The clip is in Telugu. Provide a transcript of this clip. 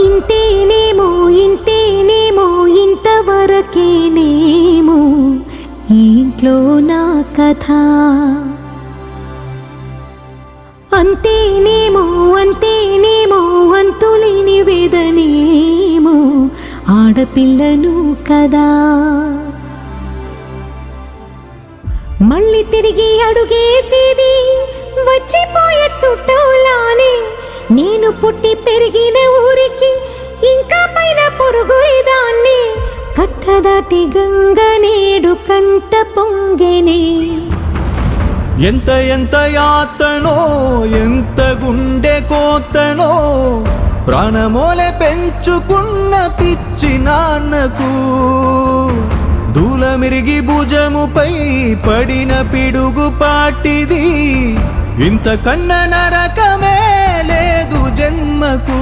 ఇంతేనేమో ఇంతేనేమో ఇంతవరకేనేమో ఈ ఇంట్లో నా కథ. అంతేనేమో అంతేనేమో అంతులేని వేదనేమో ఆడపిల్లను కదా. మళ్ళీ తిరిగి అడుగేసేది వచ్చిపోయే చుట్టూలానే. నేను పుట్టి పెరిగిన ఊరికి ఇంకా పైన పొరుగురిదాన్ని. కట్టదాటి గంగ నేడు కంట పొంగెనే. ఎంత ఎంత యాతనో ఎంత గుండె కోతనో ప్రాణమోలే పెంచుకున్న పిచ్చి నాన్నకు. దూలమిరిగి భుజముపై పడిన పిడుగు పాటిది. ఇంత కన్న నరకమే లేదు జన్మకు.